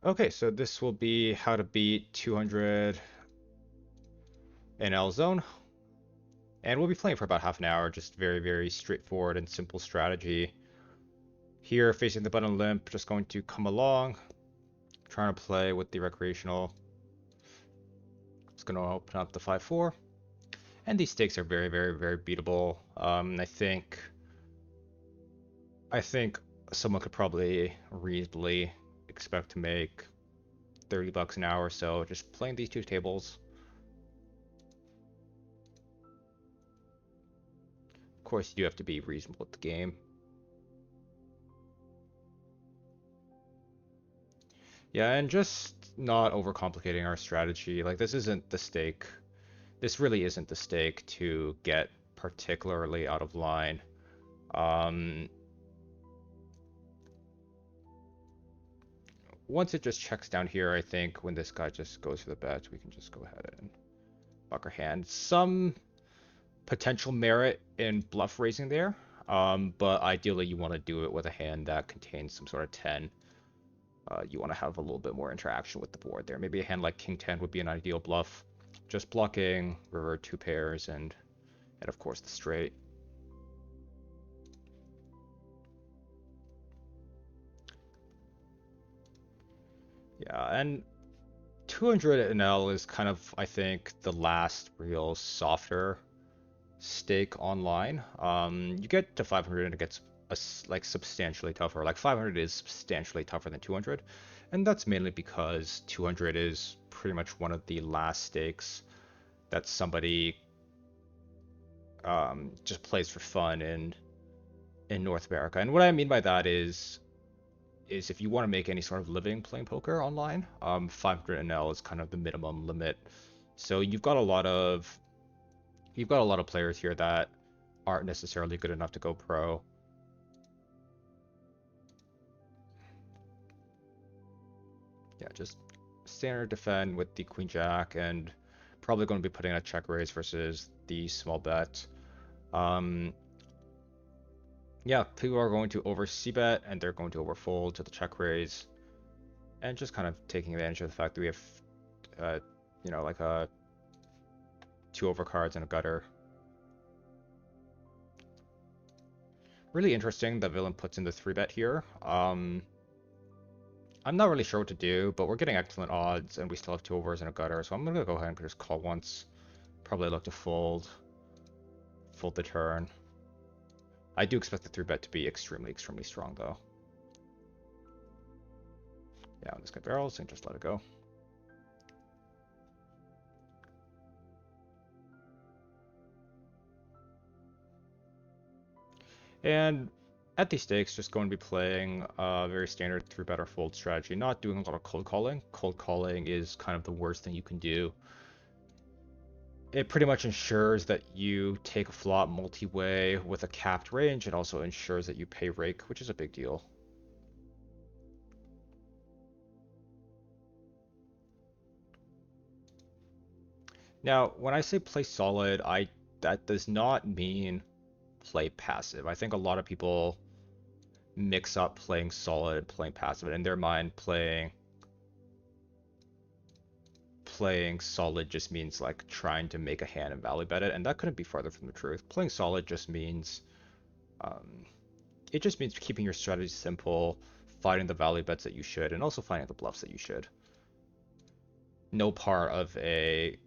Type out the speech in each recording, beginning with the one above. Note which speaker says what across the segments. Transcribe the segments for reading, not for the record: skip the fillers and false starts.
Speaker 1: Okay, so this will be how to beat 200 in L zone, and we'll be playing for about half an hour, just very, very straightforward and simple strategy. Here, facing the button limp, just going to come along, trying to play with the recreational. It's going to open up the 5-4, and these stakes are very, very, very beatable. I think someone could probably reasonably expect to make 30 bucks an hour, so just playing these two tables. Of course, you do have to be reasonable with the game. Yeah, and just not overcomplicating our strategy. Like, this isn't the stake. This really isn't the stake to get particularly out of line. Um, Once it just checks down here, I think when this guy just goes for the bet, we can just go ahead and buck our hand. Some potential merit in bluff raising there, but ideally you want to do it with a hand that contains some sort of 10. You want to have a little bit more interaction with the board there. Maybe a hand like King 10 would be an ideal bluff. Just blocking, river 2 pairs, and of course the straight. Yeah, and 200 in L is kind of, I think, the last real softer stake online. You get to 500 and it gets like substantially tougher. Like 500 is substantially tougher than 200, and that's mainly because 200 is pretty much one of the last stakes that somebody just plays for fun in North America. And what I mean by that is if you want to make any sort of living playing poker online, 500 NL is kind of the minimum limit. So you've got a lot of players here that aren't necessarily good enough to go pro. Yeah, just standard defend with the queen jack and probably going to be putting a check raise versus the small bet. Um, yeah, people are going to over c-bet and they're going to overfold to the check raise and just kind of taking advantage of the fact that we have, uh, like a two overcards and a gutter. Really interesting that villain puts in the 3-bet here. I'm not really sure what to do, but we're getting excellent odds and we still have two overs and a gutter, so I'm gonna go ahead and just call once. Probably look to fold the turn. I do expect the 3-bet to be extremely, extremely strong though. Yeah, when this guy barrels, and just let it go. And at these stakes, just going to be playing a very standard 3-bet or fold strategy, not doing a lot of cold calling. Cold calling is kind of the worst thing you can do. It pretty much ensures that you take a flop multi-way with a capped range. It also ensures that you pay rake, which is a big deal. Now, when I say play solid, that does not mean play passive. I think a lot of people mix up playing solid and playing passive. In their mind, playing solid just means like trying to make a hand and value bet it, and that couldn't be farther from the truth. Playing solid just means um, it just means keeping your strategy simple, finding the value bets that you should, and also finding the bluffs that you should. No part of a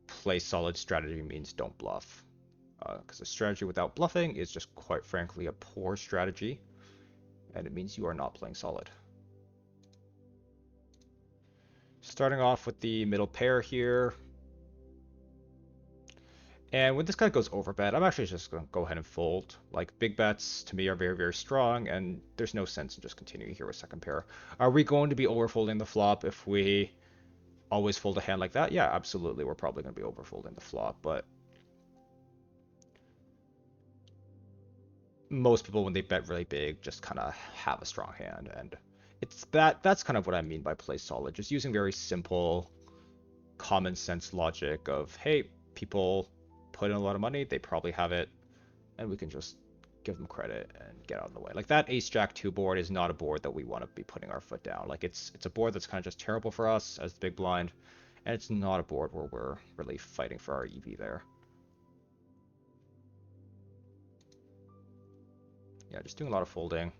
Speaker 1: play solid strategy means don't bluff, because a strategy without bluffing is just quite frankly a poor strategy, and it means you are not playing solid. Starting off with the middle pair here. And when this guy goes over bet, I'm actually just going to go ahead and fold. Like, big bets to me are very, very strong, and there's no sense in just continuing here with second pair. Are we going to be overfolding the flop if we always fold a hand like that? Yeah, absolutely. We're probably going to be overfolding the flop, but most people, when they bet really big, just kind of have a strong hand. And that's kind of what I mean by play solid. Just using very simple, common sense logic of, hey, people put in a lot of money, they probably have it, and we can just give them credit and get out of the way. Like that ace jack 2 board is not a board that we want to be putting our foot down. Like it's a board that's kind of just terrible for us as the big blind, and it's not a board where we're really fighting for our EV there. Yeah, just doing a lot of folding.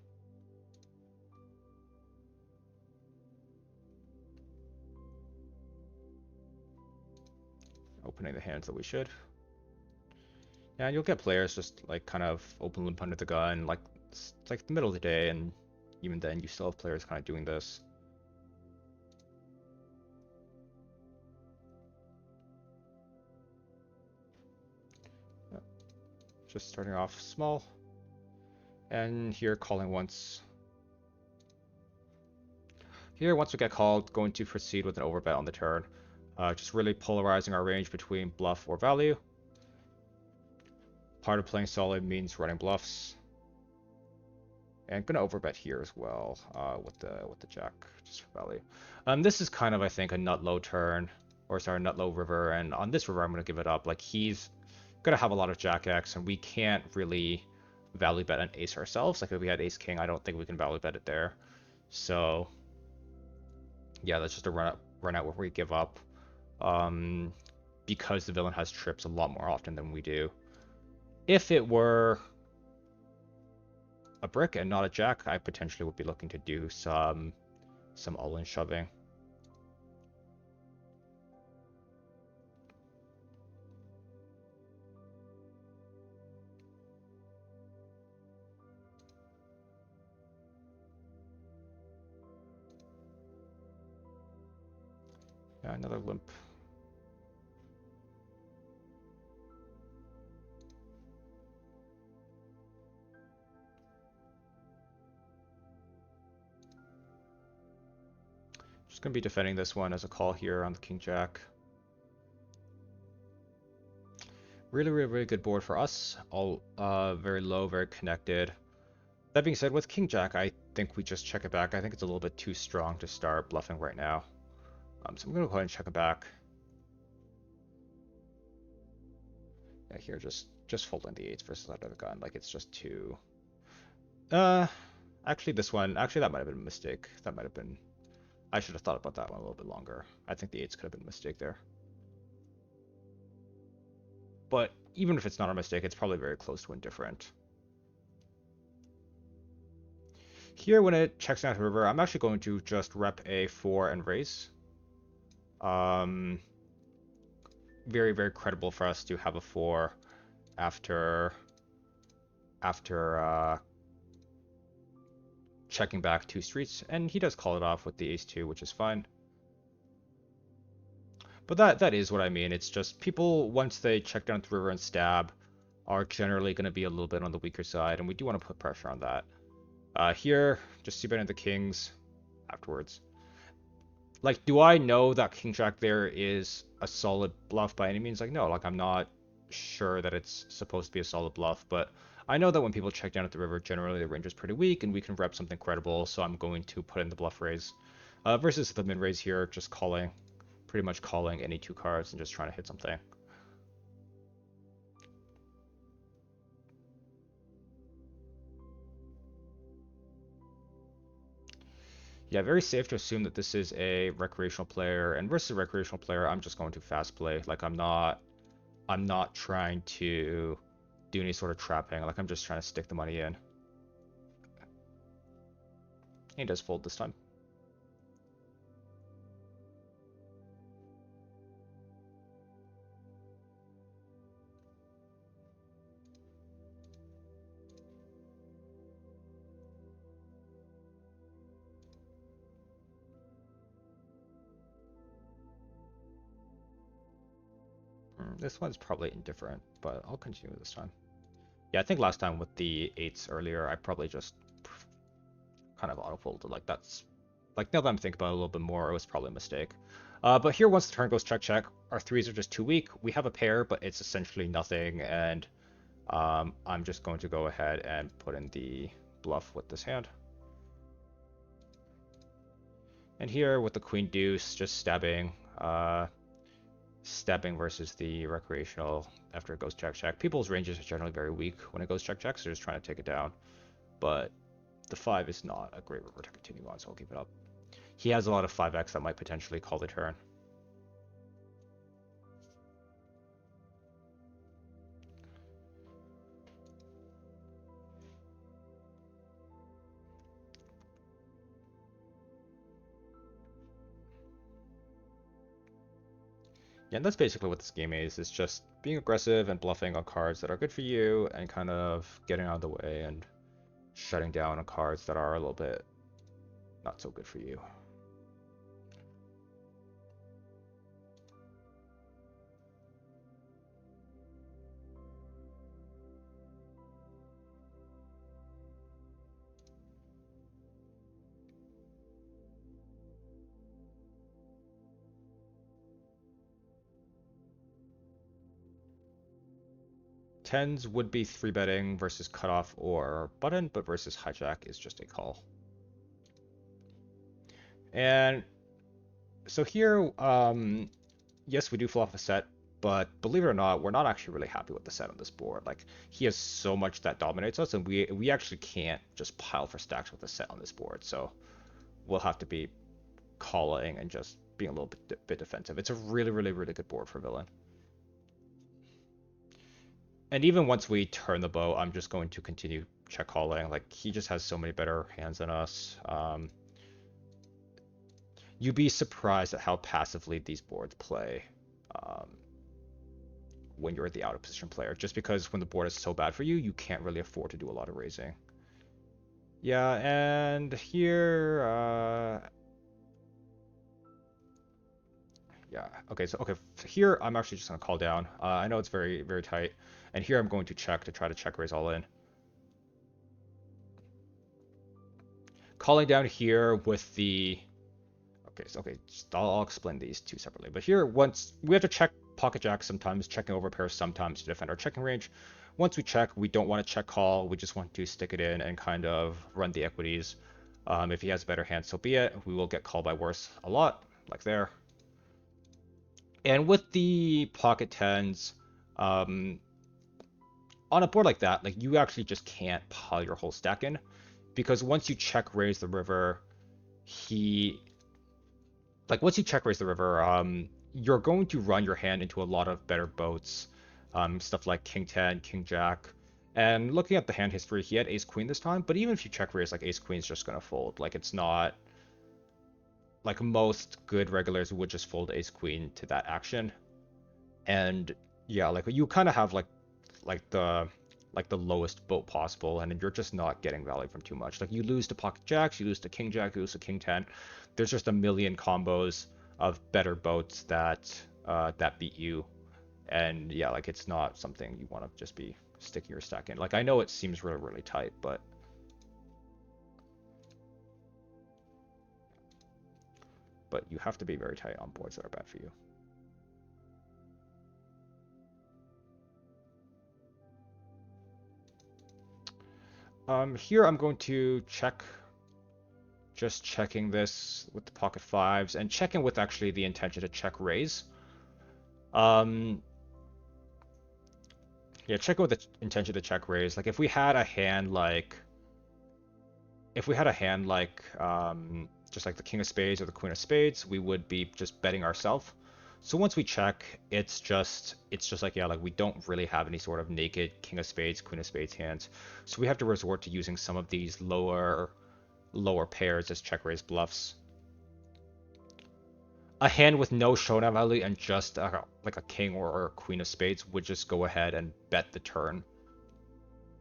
Speaker 1: Opening the hands that we should. Yeah, and you'll get players just like kind of open limp under the gun, like it's like the middle of the day, and even then you still have players kind of doing this. Yeah. Just starting off small, and here calling once. Here, once we get called, going to proceed with an overbet on the turn. Just really polarizing our range between bluff or value. Part of playing solid means running bluffs. And gonna overbet here as well with the jack, just for value. This is kind of, I think, a nut low turn, or sorry, nut low river, and on this river I'm gonna give it up. Like he's gonna have a lot of jack X, and we can't really value bet an ace ourselves. Like if we had ace king, I don't think we can value bet it there. So yeah, that's just a run out where we give up, because the villain has trips a lot more often than we do. If it were a brick and not a jack, I potentially would be looking to do some all-in shoving. Yeah, another limp. Just gonna be defending this one as a call here on the king jack. Really good board for us. All very low, very connected. That being said, with king jack, I think we just check it back. I think it's a little bit too strong to start bluffing right now. So I'm gonna go ahead and check it back. Yeah, here just folding the eights versus that other gun. Like it's just too. Actually this one, actually that might have been a mistake. That might have been. I should have thought about that one a little bit longer. I think the eights could have been a mistake there. But even if it's not a mistake, it's probably very close to indifferent. Here, when it checks down to river, I'm actually going to just rep a 4 and raise. Very credible for us to have a 4 after checking back 2 streets, and he does call it off with the ace 2, which is fine. But that is what I mean. It's just people, once they check down the river and stab, are generally going to be a little bit on the weaker side, and we do want to put pressure on that. Here, just see betting the kings afterwards. Like, do I know that king jack there is a solid bluff by any means? Like, no, like I'm not sure that it's supposed to be a solid bluff, but I know that when people check down at the river, generally the range is pretty weak and we can rep something credible, so I'm going to put in the bluff raise. Versus the min raise here, just calling, pretty much calling any 2 cards and just trying to hit something. Yeah, very safe to assume that this is a recreational player, and versus a recreational player, I'm just going to fast play. Like I'm not trying to do any sort of trapping. Like I'm just trying to stick the money in. He does fold this time. This one's probably indifferent, but I'll continue this time. Yeah, I think last time with the 8s earlier, I probably just kind of auto-folded. Like that's, like now that I'm thinking about it a little bit more, it was probably a mistake. But here, once the turn goes check, our 3s are just too weak. We have a pair, but it's essentially nothing, and I'm just going to go ahead and put in the bluff with this hand. And here with the queen deuce, just stabbing. stepping versus the recreational after it goes check check. People's ranges are generally very weak when it goes check check, so they're just trying to take it down. But the 5 is not a great river to continue on, so I'll keep it up. He has a lot of 5x that might potentially call the turn. Yeah, and that's basically what this game is. It's just being aggressive and bluffing on cards that are good for you and kind of getting out of the way and shutting down on cards that are a little bit not so good for you. Tens would be 3-betting versus cutoff or button, but versus hijack is just a call. And so here, yes, we do fill off a set, but believe it or not, we're not actually really happy with the set on this board. Like, he has so much that dominates us, and we actually can't just pile for stacks with the set on this board. So we'll have to be calling and just being a little bit defensive. It's a really, really, really good board for villain. And even once we turn the bow, I'm just going to continue check calling. Like, he just has so many better hands than us. You'd be surprised at how passively these boards play um, when you're the out of position player. Just because when the board is so bad for you, you can't really afford to do a lot of raising. Yeah, and here, yeah, okay, so here I'm actually just gonna call down. I know it's very, very tight, and here I'm going to check to try to check raise all in. Calling down here with the okay, I'll explain these two separately. But here, once we have to check pocket jack sometimes, checking over pairs sometimes to defend our checking range. Once we check, we don't want to check call. We just want to stick it in and kind of run the equities. If he has a better hand, so be it. We will get called by worse a lot, like there. And with the pocket tens, on a board like that, like you actually just can't pile your whole stack in, because once you check raise the river, he once you check raise the river, you're going to run your hand into a lot of better boats, stuff like King 10, King Jack. And looking at the hand history, he had Ace Queen this time, but even if you check raise, like Ace Queen's just gonna fold. Like it's not like most good regulars would just fold Ace Queen to that action. And yeah, like you kind of have like the the lowest boat possible, and you're just not getting value from too much. Like you lose to pocket jacks, you lose to king jack, you lose to king 10. There's just a million combos of better boats that that beat you, and yeah, like it's not something you want to just be sticking your stack in. Like I know it seems really really tight, but you have to be very tight on boards that are bad for you. Here I'm going to check, just checking this with the pocket fives and checking with actually the intention to check raise. Yeah, checking with the intention to check raise. Like if we had a hand like, just like the king of spades or the queen of spades, we would be just betting ourselves. So once we check, it's just like, yeah, like we don't really have any sort of naked king of spades, queen of spades hands. So we have to resort to using some of these lower pairs as check raise bluffs. A hand with no showdown value and just like a king or a queen of spades would just go ahead and bet the turn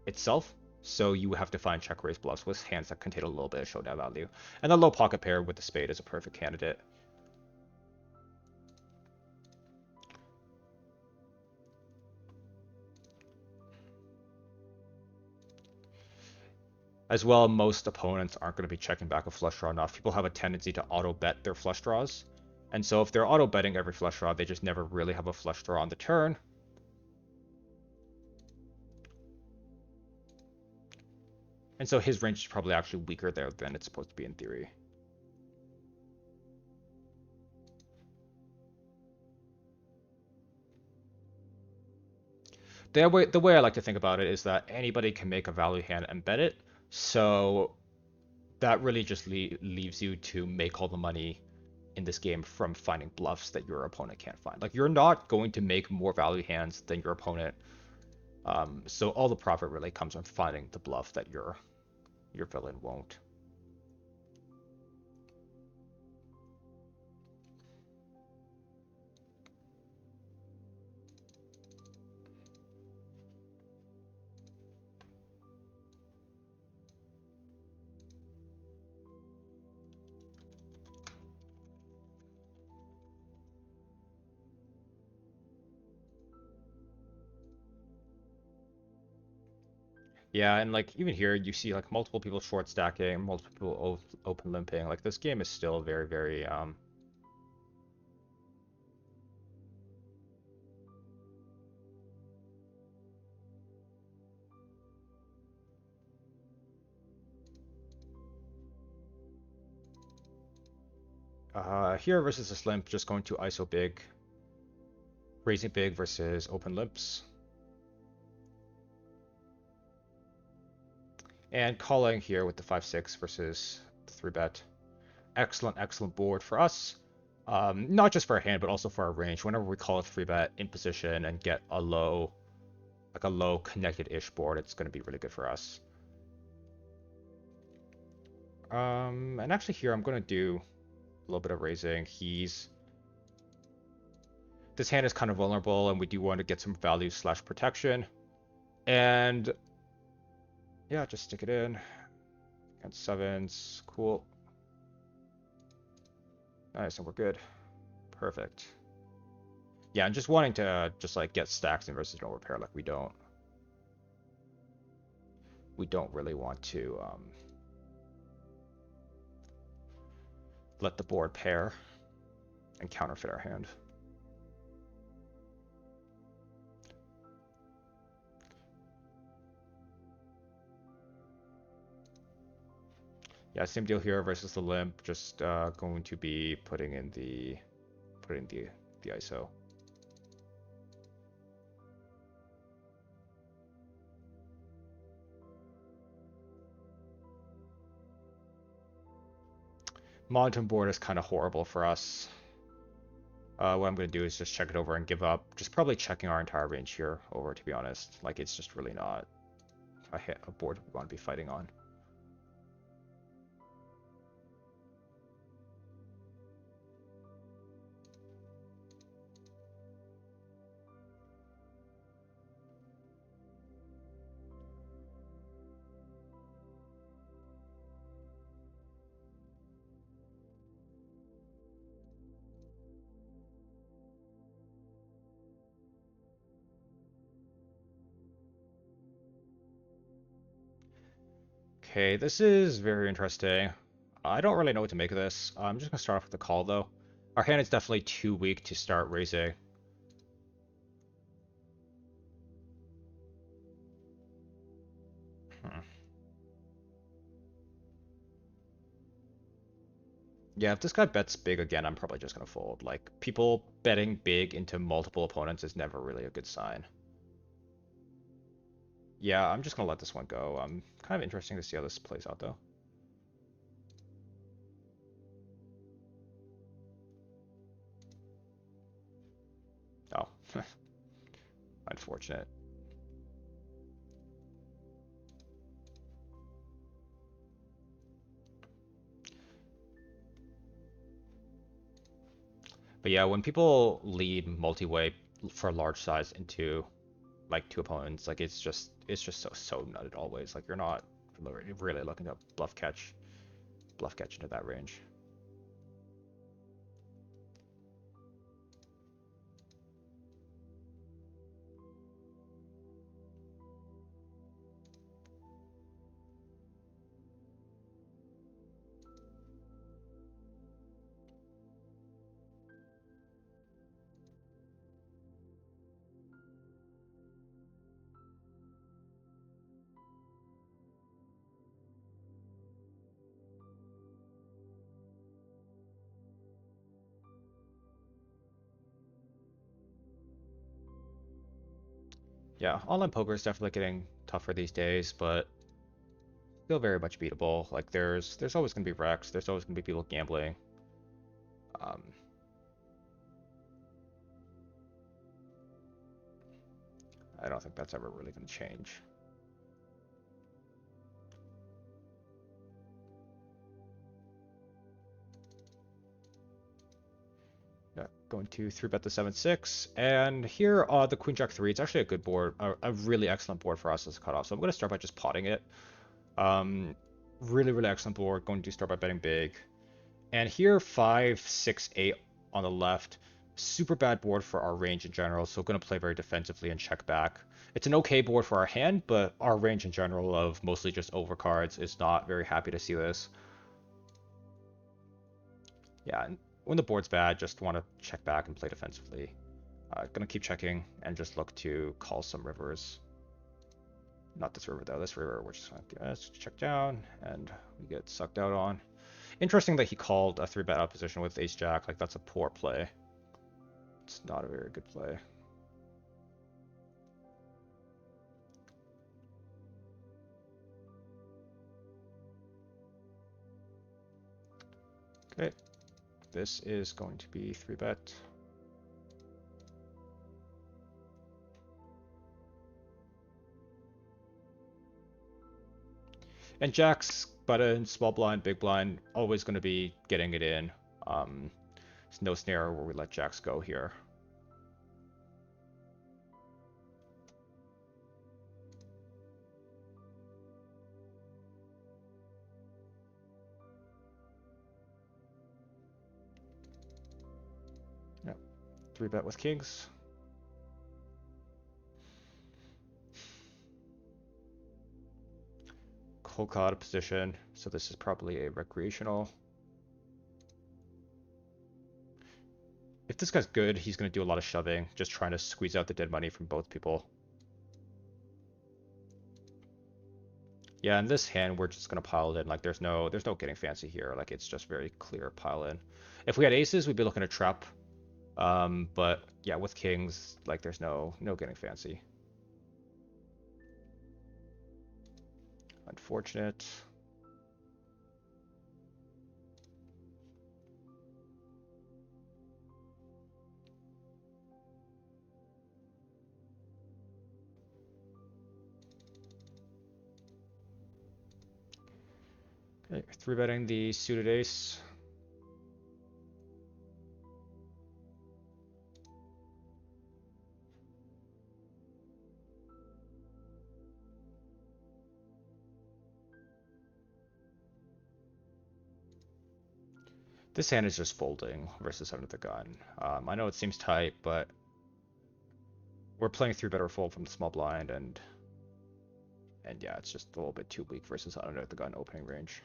Speaker 1: itself. So you have to find check raise bluffs with hands that contain a little bit of showdown value. And the low pocket pair with the spade is a perfect candidate. As well, most opponents aren't going to be checking back a flush draw enough. People have a tendency to auto bet their flush draws. And so if they're auto betting every flush draw, they just never really have a flush draw on the turn. And so his range is probably actually weaker there than it's supposed to be in theory. The way I like to think about it is that anybody can make a value hand and bet it. So that really just leaves you to make all the money in this game from finding bluffs that your opponent can't find. Like you're not going to make more value hands than your opponent. So all the profit really comes from finding the bluff that your villain won't. Yeah, and like even here you see like multiple people short stacking, multiple people open limping. Like this game is still very, very here versus this limp, just going to ISO big, raising big versus open limps. And calling here with the 5-6 versus the 3-bet. Excellent, excellent board for us. Not just for our hand, but also for our range. Whenever we call a 3-bet in position and get a low, like a low connected-ish board, it's going to be really good for us. And actually here I'm going to do a little bit of raising. This hand is kind of vulnerable, and we do want to get some value / protection. And yeah, just stick it in. And 7s, cool. Nice, and we're good. Perfect. Yeah, and just wanting to just like get stacks in versus no repair. Like we don't really want to let the board pair and counterfeit our hand. Yeah, same deal here versus the limp. Just going to be putting the ISO. Monotone board is kind of horrible for us. What I'm going to do is just check it over and give up. Just probably checking our entire range here over, to be honest. Like, it's just really not a board we want to be fighting on. Okay, this is very interesting. I don't really know what to make of this. I'm just going to start off with the call, though. Our hand is definitely too weak to start raising. Hmm. Yeah, if this guy bets big again, I'm probably just going to fold. Like, people betting big into multiple opponents is never really a good sign. Yeah, I'm just going to let this one go. Kind of interesting to see how this plays out, though. Oh, unfortunate. But yeah, when people lead multi-way for large size into like two opponents, like it's just so nutted always. Like you're not really looking to bluff catch into that range. Yeah, online poker is definitely getting tougher these days, but still very much beatable. Like there's always gonna be wrecks. There's always gonna be people gambling. Um, I don't think that's ever really gonna change. Yeah, going to 3-bet the 7-6, and here the Queen Jack 3. It's actually a good board, a really excellent board for us as a cutoff. So I'm gonna start by just potting it. Um, really excellent board. Going to start by betting big. And here 5, 6, 8 on the left. Super bad board for our range in general, so going to play very defensively and check back. It's an okay board for our hand, but our range in general of mostly just overcards is not very happy to see this. Yeah, and when the board's bad, just want to check back and play defensively. Gonna keep checking and just look to call some rivers. Not this river though. This river we're just gonna check down and we get sucked out on. Interesting that he called a 3-bet out position with ace jack. Like that's a poor play. It's not a very good play. Okay, this is going to be 3-bet. And Jack's button, small blind, big blind, always going to be getting it in. There's no snare where we let Jacks go here. Yep, 3-bet with kings. Cold card position, so this is probably a recreational. If this guy's good, he's going to do a lot of shoving, just trying to squeeze out the dead money from both people. Yeah, in this hand, we're just going to pile it in. Like, there's no getting fancy here. Like, it's just very clear pile in. If we had aces, we'd be looking to trap. But yeah, with kings, like, there's no getting fancy. Unfortunate. Okay, 3-betting the suited ace. This hand is just folding versus under the gun. I know it seems tight, but we're playing 3-bet or fold from the small blind, and yeah, it's just a little bit too weak versus under the gun opening range.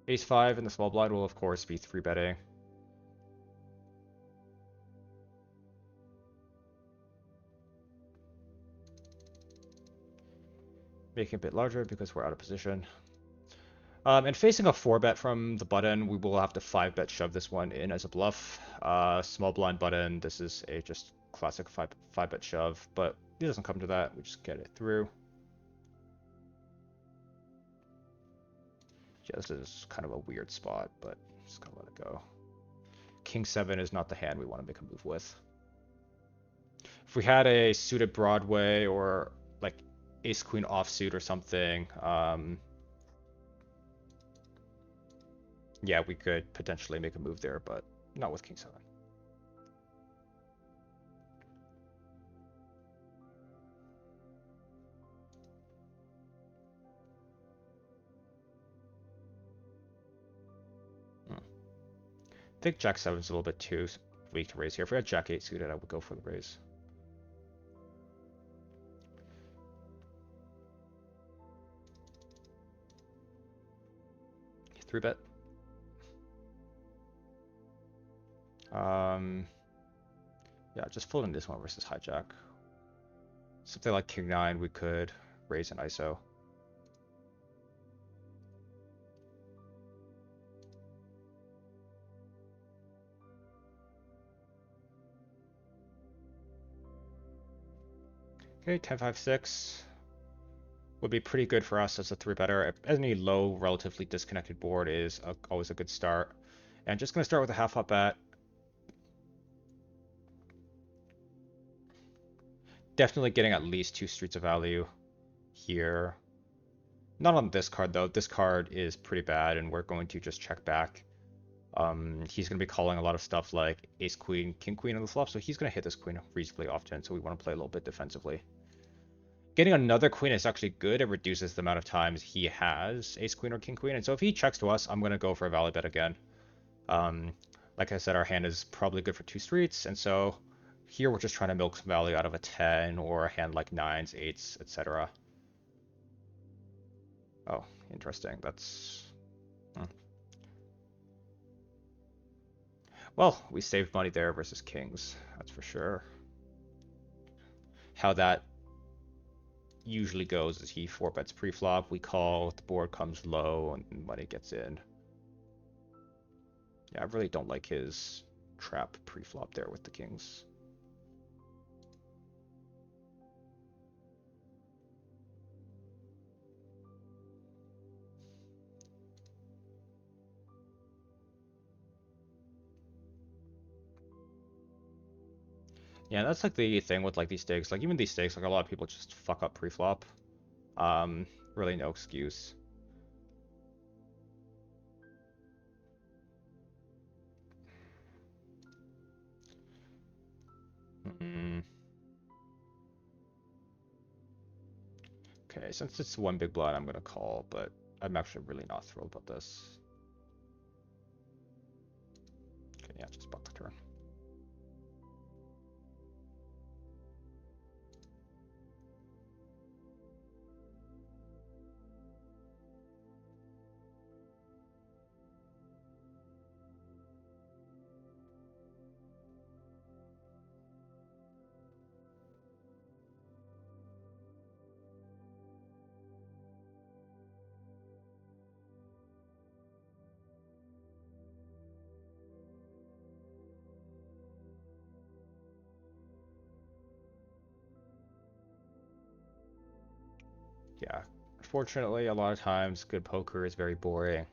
Speaker 1: Ace 5 in the small blind will of course be 3-betting. Making a bit larger because we're out of position. And facing a 4-bet from the button, we will have to 5-bet shove this one in as a bluff. Small blind button, this is a just classic 5-bet shove, but it doesn't come to that. We just get it through. Yeah, this is kind of a weird spot, but just gonna let it go. King 7 is not the hand we want to make a move with. If we had a suited Broadway or like ace queen offsuit or something, yeah, we could potentially make a move there, but not with King 7. I think Jack 7 is a little bit too weak to raise here. If we had Jack 8 suited, I would go for the raise. Three bet. Um, yeah, just folding this one versus hijack. Something like king 9, we could raise an ISO. Okay, 10-5-6 would be pretty good for us as a 3-better. Any low, relatively disconnected board is always a good start. And just going to start with a half-pot bet. Definitely getting at least 2 streets of value here. Not on this card, though. This card is pretty bad, and we're going to just check back. He's going to be calling a lot of stuff like ace, queen, king, queen on the flop, so he's going to hit this queen reasonably often, so we want to play a little bit defensively. Getting another queen is actually good. It reduces the amount of times he has ace, queen, or king, queen, and so if he checks to us, I'm going to go for a value bet again. Um, like I said, our hand is probably good for 2 streets, and so here we're just trying to milk some value out of a 10 or a hand like 9s, 8s, etc. Oh, interesting. That's... Well, we saved money there versus kings, that's for sure. How that usually goes is he 4-bets pre-flop, we call, the board comes low, and money gets in. Yeah, I really don't like his trap pre-flop there with the kings. Yeah, that's like the thing with like these stakes. Like even these stakes, like a lot of people just fuck up pre-flop. Really no excuse. Mm. Okay, since it's one big blind, I'm gonna call, but I'm actually really not thrilled about this. Okay, yeah, just buck the turn. Yeah, unfortunately, a lot of times good poker is very boring.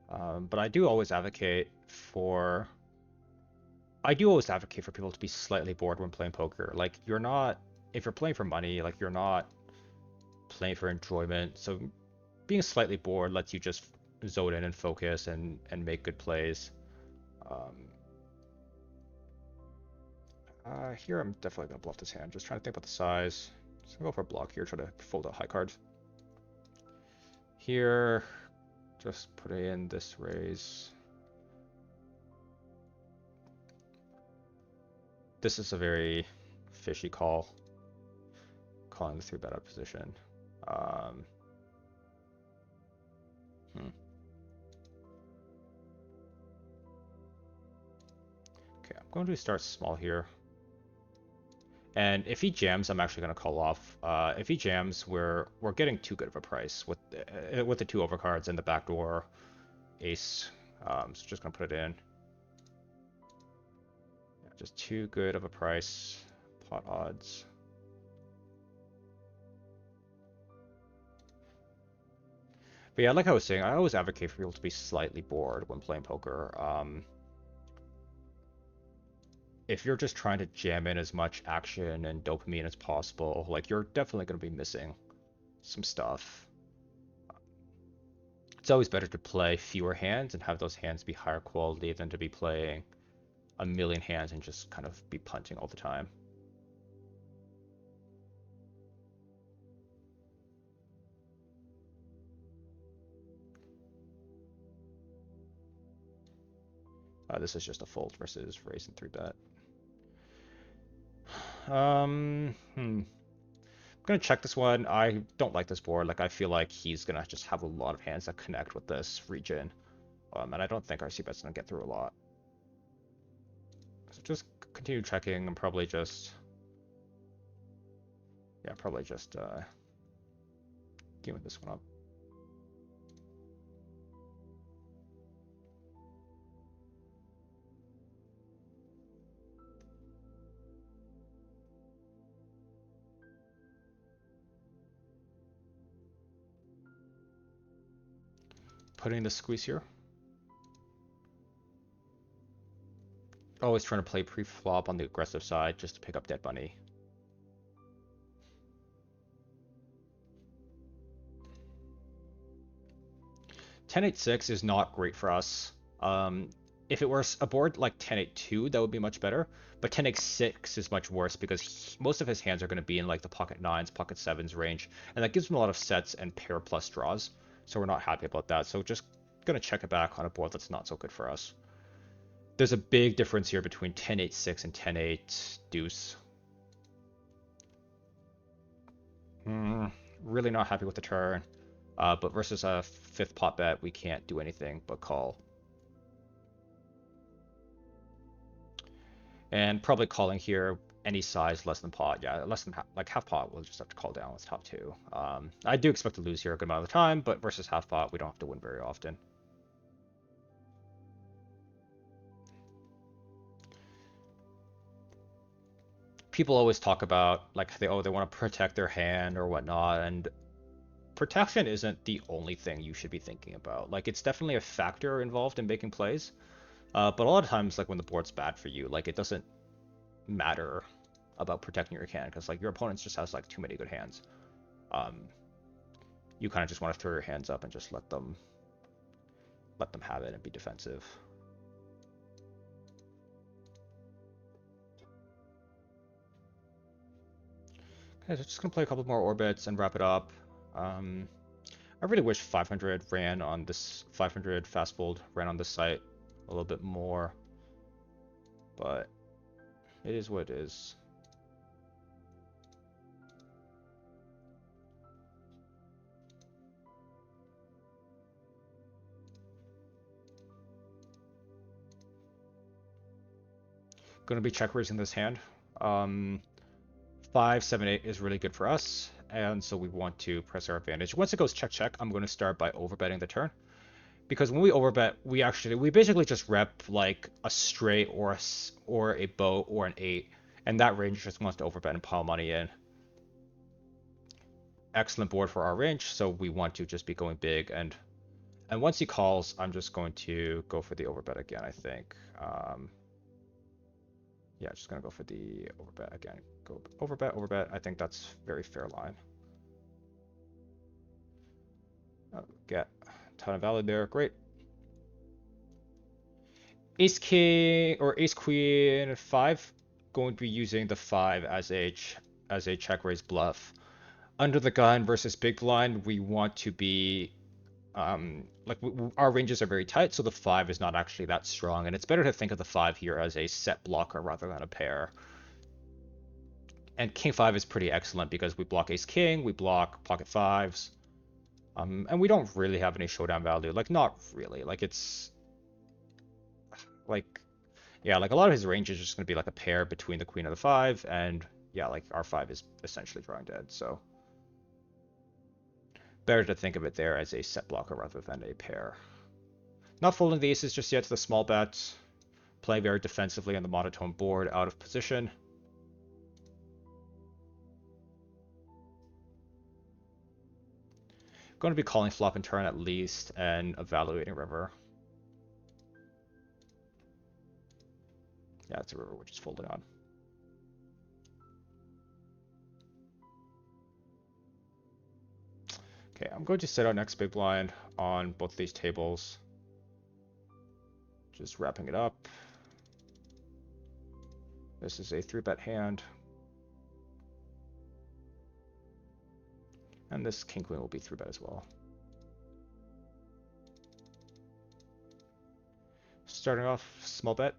Speaker 1: But I do always advocate for people to be slightly bored when playing poker. Like you're not, if you're playing for money, like you're not playing for enjoyment. So being slightly bored lets you just zone in and focus and make good plays. Um, Here I'm definitely gonna bluff this hand. Just trying to think about the size. Just gonna go for a block here. Try to fold a high card. Here, just put in this raise. This is a very fishy call. Calling the 3-bet up position. Um, hmm. Okay, I'm going to start small here. And if he jams, I'm actually going to call off. If he jams, we're getting too good of a price with the 2 overcards and the backdoor ace. So just going to put it in. Yeah, just too good of a price. Pot odds. But yeah, like I was saying, I always advocate for people to be slightly bored when playing poker. If you're just trying to jam in as much action and dopamine as possible, like you're definitely going to be missing some stuff. It's always better to play fewer hands and have those hands be higher quality than to be playing a million hands and just kind of be punting all the time. This is just a fold versus raising 3-bet. I'm gonna check this one. I don't like this board. Like I feel like he's gonna just have a lot of hands that connect with this region. And I don't think our c-bet's gonna get through a lot. just continue checking and probably just, yeah, probably just giving this one up. Putting the squeeze here. Always trying to play pre-flop on the aggressive side just to pick up dead money. Ten eight six is not great for us. If it were a board like 10-8-2, that would be much better. But 10-8-6 is much worse because most of his hands are going to be in like the pocket nines, pocket sevens range, and that gives him a lot of sets and pair plus draws. So we're not happy about that. So just gonna check it back on a board that's not so good for us. There's a big difference here between 10-8-6 and 10-8 deuce. Really not happy with the turn. But versus a fifth pot bet, we can't do anything but call. And probably calling here any size less than pot. Yeah, less than like half pot, we'll just have to call down with top two. I do expect to lose here a good amount of the time, but versus half pot, we don't have to win very often. People always talk about like they want to protect their hand or whatnot, and protection isn't the only thing you should be thinking about. Like it's definitely a factor involved in making plays, but a lot of times like when the board's bad for you, like it doesn't matter about protecting your hand because like your opponent just has like too many good hands. You kind of just want to throw your hands up and just let them have it and be defensive. Okay, so just gonna play a couple more orbits and wrap it up. I really wish 500 ran on this 500 fast fold ran on this site a little bit more, but it is what it is. Going to be check raising this hand. 5, 7, 8 is really good for us, and so we want to press our advantage. Once it goes check check, I'm going to start by overbetting the turn, because when we overbet, we basically just rep like a straight or a boat or an 8, and that range just wants to overbet and pile money in. Excellent board for our range, so we want to just be going big, and once he calls, I'm just going to go for the overbet again, I think. Yeah, just gonna go for the overbet again. Go overbet. I think that's very fair line. Get a ton of value there. Great. Ace king or ace queen 5. Going to be using the 5 as a check raise bluff. Under the gun versus big blind, we want to be like our ranges are very tight, so the 5 is not actually that strong, and it's better to think of the 5 here as a set blocker rather than a pair. And king 5 is pretty excellent because we block ace king, we block pocket 5s, and we don't really have any showdown value. Like not really. Like it's like yeah, like a lot of his range is just gonna be like a pair between the queen and the 5, and yeah, like our 5 is essentially drawing dead. So better to think of it there as a set blocker rather than a pair. Not folding the aces just yet to the small bet. Playing very defensively on the monotone board, out of position. Going to be calling flop and turn at least and evaluating river. Yeah, it's a river which is folding on. Okay, I'm going to set out next big blind on both of these tables. Just wrapping it up. This is a 3-bet hand. And this king queen will be 3-bet as well. Starting off small bet.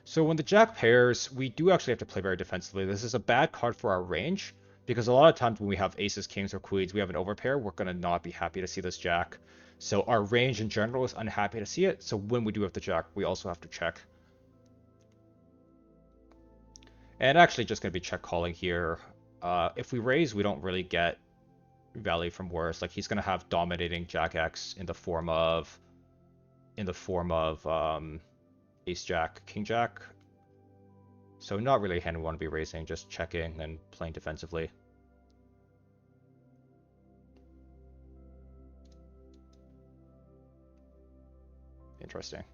Speaker 1: So when the jack pairs, we do actually have to play very defensively. This is a bad card for our range. Because a lot of times when we have aces, kings, or queens, we have an overpair, we're going to not be happy to see this jack. So our range in general is unhappy to see it. So when we do have the jack, we also have to check. And actually just going to be check calling here. If we raise, we don't really get value from worse. Like he's going to have dominating jack X in the form of ace jack, king jack. So not really a hand we want to be raising, just checking and playing defensively. Interesting.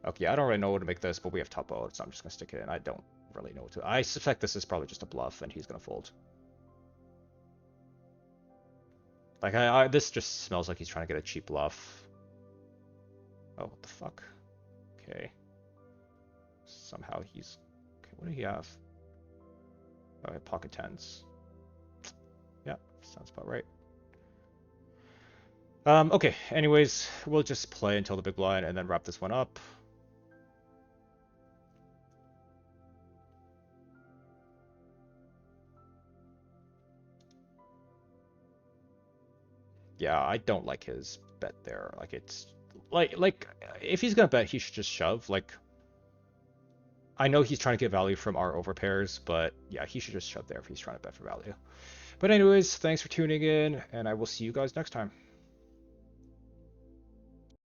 Speaker 1: Okay, I don't really know what to make this, but we have top boat, so I'm just gonna stick it in. I don't really know what to. I suspect this is probably just a bluff, and he's gonna fold. Like this just smells like he's trying to get a cheap bluff. Oh, what the fuck? Okay. Somehow he's. Okay, what do he have? Oh, pocket tens. Yeah, sounds about right. Okay, anyways, we'll just play until the big blind and then wrap this one up. Yeah, I don't like his bet there. Like it's like if he's gonna bet, he should just shove. Like I know he's trying to get value from our overpairs, but yeah, he should just shove there if he's trying to bet for value. But anyways, thanks for tuning in, and I will see you guys next time.